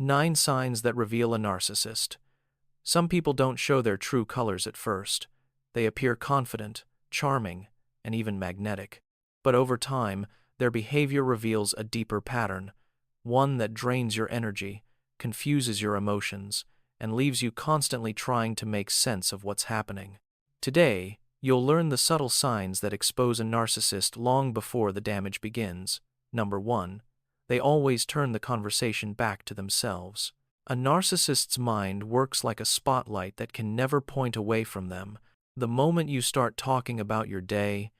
9 signs that reveal a narcissist. Some people don't show their true colors at first. They appear confident, charming, and even magnetic. But over time, their behavior reveals a deeper pattern, one that drains your energy, confuses your emotions, and leaves you constantly trying to make sense of what's happening. Today, you'll learn the subtle signs that expose a narcissist long before the damage begins. Number 1. They always turn the conversation back to themselves. A narcissist's mind works like a spotlight that can never point away from them. The moment you start talking about your day,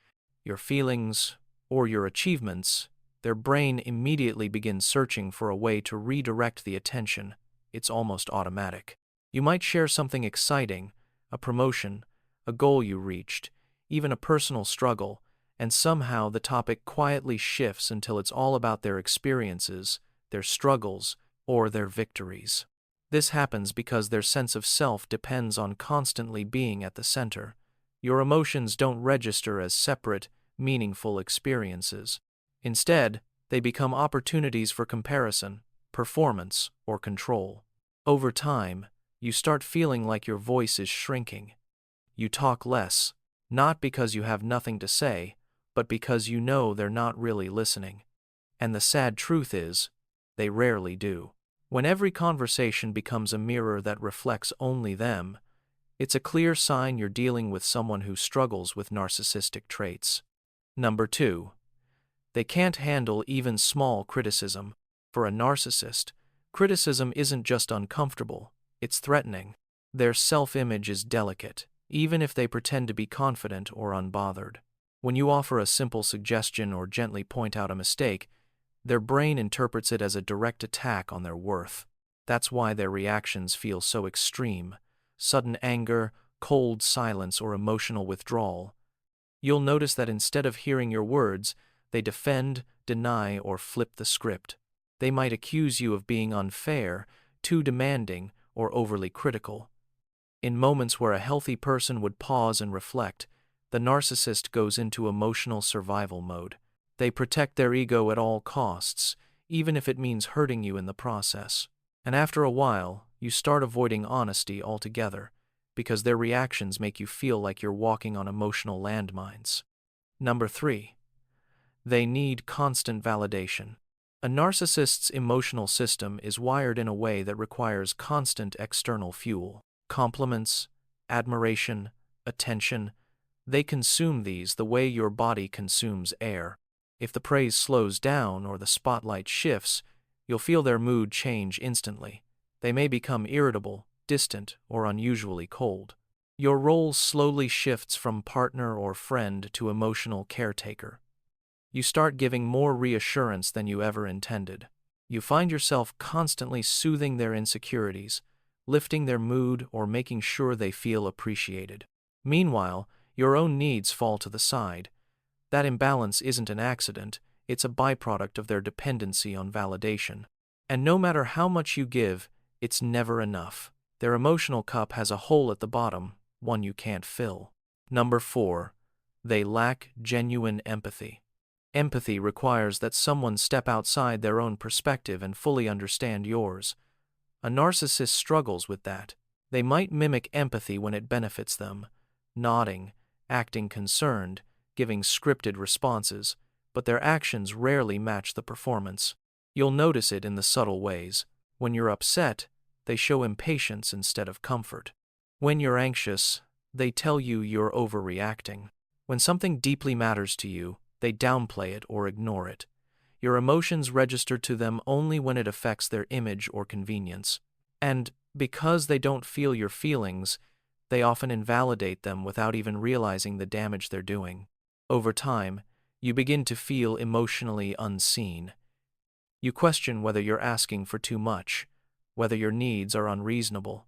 your feelings, or your achievements, their brain immediately begins searching for a way to redirect the attention. It's almost automatic. You might share something exciting, a promotion, a goal you reached, even a personal struggle, and somehow the topic quietly shifts until it's all about their experiences, their struggles, or their victories. This happens because their sense of self depends on constantly being at the center. Your emotions don't register as separate, meaningful experiences. Instead, they become opportunities for comparison, performance, or control. Over time, you start feeling like your voice is shrinking. You talk less, not because you have nothing to say, but because you know they're not really listening. And the sad truth is, they rarely do. When every conversation becomes a mirror that reflects only them, it's a clear sign you're dealing with someone who struggles with narcissistic traits. Number 2. They can't handle even small criticism. For a narcissist, criticism isn't just uncomfortable, it's threatening. Their self-image is delicate, even if they pretend to be confident or unbothered. When you offer a simple suggestion or gently point out a mistake, their brain interprets it as a direct attack on their worth. That's why their reactions feel so extreme: sudden anger, cold silence, or emotional withdrawal. You'll notice that instead of hearing your words, they defend, deny, or flip the script. They might accuse you of being unfair, too demanding, or overly critical. In moments where a healthy person would pause and reflect, the narcissist goes into emotional survival mode. They protect their ego at all costs, even if it means hurting you in the process. And after a while, you start avoiding honesty altogether, because their reactions make you feel like you're walking on emotional landmines. Number 3. They need constant validation. A narcissist's emotional system is wired in a way that requires constant external fuel. Compliments, admiration, attention. They consume these the way your body consumes air. If the praise slows down or the spotlight shifts, you'll feel their mood change instantly. They may become irritable, distant, or unusually cold. Your role slowly shifts from partner or friend to emotional caretaker. You start giving more reassurance than you ever intended. You find yourself constantly soothing their insecurities, lifting their mood, or making sure they feel appreciated. Meanwhile, your own needs fall to the side. That imbalance isn't an accident, it's a byproduct of their dependency on validation. And no matter how much you give, it's never enough. Their emotional cup has a hole at the bottom, one you can't fill. Number 4. They lack genuine empathy. Empathy requires that someone step outside their own perspective and fully understand yours. A narcissist struggles with that. They might mimic empathy when it benefits them, nodding, acting concerned, giving scripted responses, but their actions rarely match the performance. You'll notice it in the subtle ways. When you're upset, they show impatience instead of comfort. When you're anxious, they tell you you're overreacting. When something deeply matters to you, they downplay it or ignore it. Your emotions register to them only when it affects their image or convenience. And because they don't feel your feelings, they often invalidate them without even realizing the damage they're doing. Over time, you begin to feel emotionally unseen. You question whether you're asking for too much, whether your needs are unreasonable.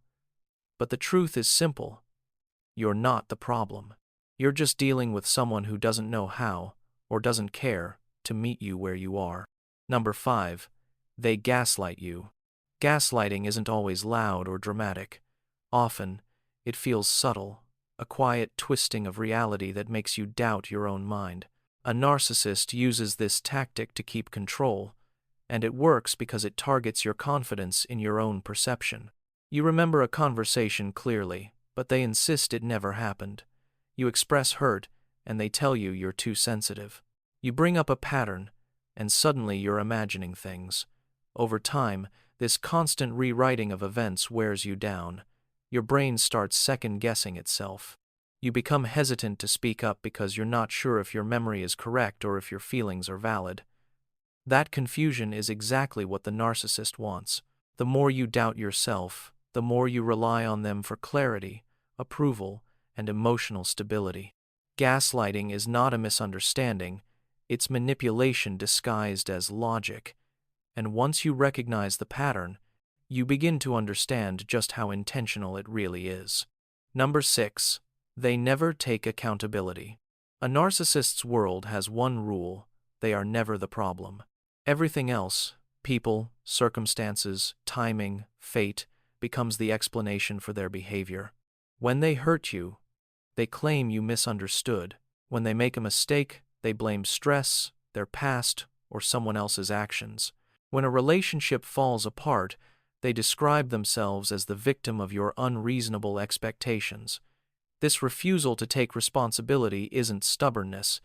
But the truth is simple. You're not the problem. You're just dealing with someone who doesn't know how, or doesn't care, to meet you where you are. Number 5. They gaslight you. Gaslighting isn't always loud or dramatic. Often, it feels subtle, a quiet twisting of reality that makes you doubt your own mind. A narcissist uses this tactic to keep control, and it works because it targets your confidence in your own perception. You remember a conversation clearly, but they insist it never happened. You express hurt, and they tell you you're too sensitive. You bring up a pattern, and suddenly you're imagining things. Over time, this constant rewriting of events wears you down. Your brain starts second-guessing itself. You become hesitant to speak up because you're not sure if your memory is correct or if your feelings are valid. That confusion is exactly what the narcissist wants. The more you doubt yourself, the more you rely on them for clarity, approval, and emotional stability. Gaslighting is not a misunderstanding, it's manipulation disguised as logic. And once you recognize the pattern, you begin to understand just how intentional it really is. Number 6. They never take accountability. A narcissist's world has one rule: they are never the problem. Everything else, people, circumstances, timing, fate, becomes the explanation for their behavior. When they hurt you, they claim you misunderstood. When they make a mistake, they blame stress, their past, or someone else's actions. When a relationship falls apart, they describe themselves as the victim of your unreasonable expectations. This refusal to take responsibility isn't stubbornness,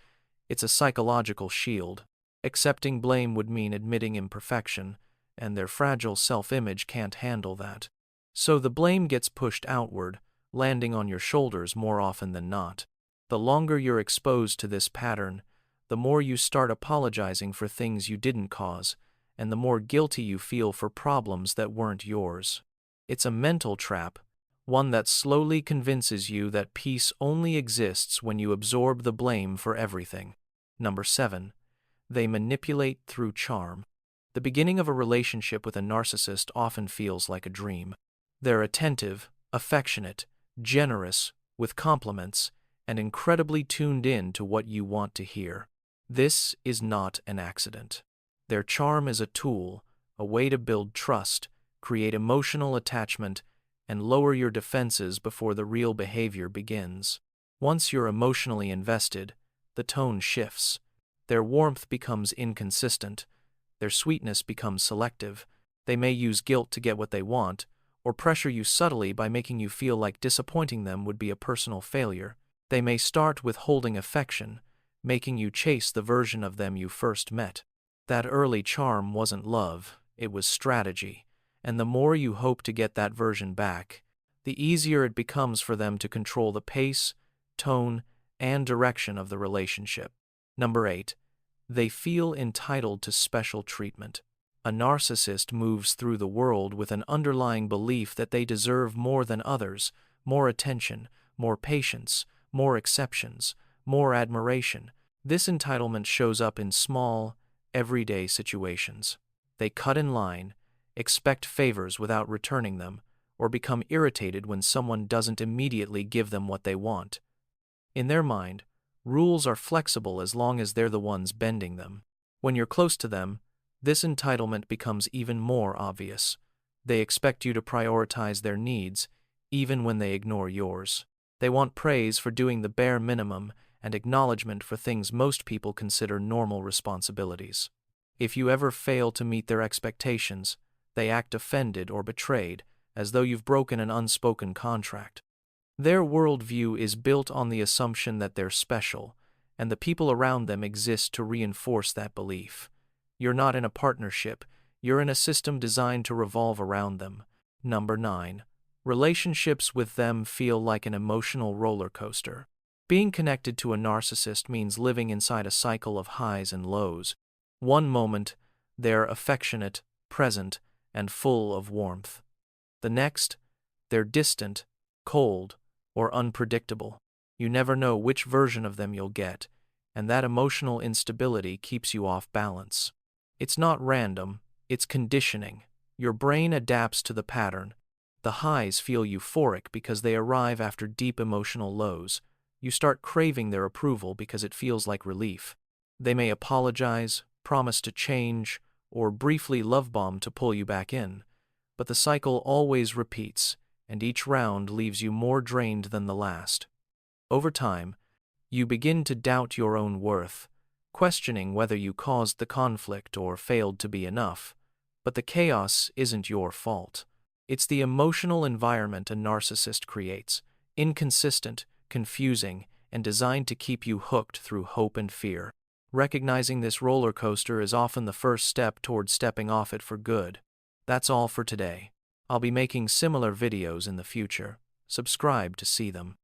it's a psychological shield. Accepting blame would mean admitting imperfection, and their fragile self-image can't handle that. So the blame gets pushed outward, landing on your shoulders more often than not. The longer you're exposed to this pattern, the more you start apologizing for things you didn't cause, and the more guilty you feel for problems that weren't yours. It's a mental trap, one that slowly convinces you that peace only exists when you absorb the blame for everything. Number 7. They manipulate through charm. The beginning of a relationship with a narcissist often feels like a dream. They're attentive, affectionate, generous, with compliments, and incredibly tuned in to what you want to hear. This is not an accident. Their charm is a tool, a way to build trust, create emotional attachment, and lower your defenses before the real behavior begins. Once you're emotionally invested, the tone shifts. Their warmth becomes inconsistent. Their sweetness becomes selective. They may use guilt to get what they want, or pressure you subtly by making you feel like disappointing them would be a personal failure. They may start withholding affection, making you chase the version of them you first met. That early charm wasn't love, it was strategy, and the more you hope to get that version back, the easier it becomes for them to control the pace, tone, and direction of the relationship. Number 8. They feel entitled to special treatment. A narcissist moves through the world with an underlying belief that they deserve more than others, more attention, more patience, more exceptions, more admiration. This entitlement shows up in small, everyday situations. They cut in line, expect favors without returning them, or become irritated when someone doesn't immediately give them what they want. In their mind, rules are flexible as long as they're the ones bending them. When you're close to them, this entitlement becomes even more obvious. They expect you to prioritize their needs, even when they ignore yours. They want praise for doing the bare minimum and acknowledgement for things most people consider normal responsibilities. If you ever fail to meet their expectations, they act offended or betrayed, as though you've broken an unspoken contract. Their worldview is built on the assumption that they're special, and the people around them exist to reinforce that belief. You're not in a partnership, you're in a system designed to revolve around them. Number 9. Relationships with them feel like an emotional roller coaster. Being connected to a narcissist means living inside a cycle of highs and lows. One moment, they're affectionate, present, and full of warmth. The next, they're distant, cold, or unpredictable. You never know which version of them you'll get, and that emotional instability keeps you off balance. It's not random, it's conditioning. Your brain adapts to the pattern. The highs feel euphoric because they arrive after deep emotional lows. You start craving their approval because it feels like relief. They may apologize, promise to change, or briefly love bomb to pull you back in, but the cycle always repeats, and each round leaves you more drained than the last. Over time, you begin to doubt your own worth, questioning whether you caused the conflict or failed to be enough. But the chaos isn't your fault. It's the emotional environment a narcissist creates, inconsistent, confusing, and designed to keep you hooked through hope and fear. Recognizing this roller coaster is often the first step toward stepping off it for good. That's all for today. I'll be making similar videos in the future. Subscribe to see them.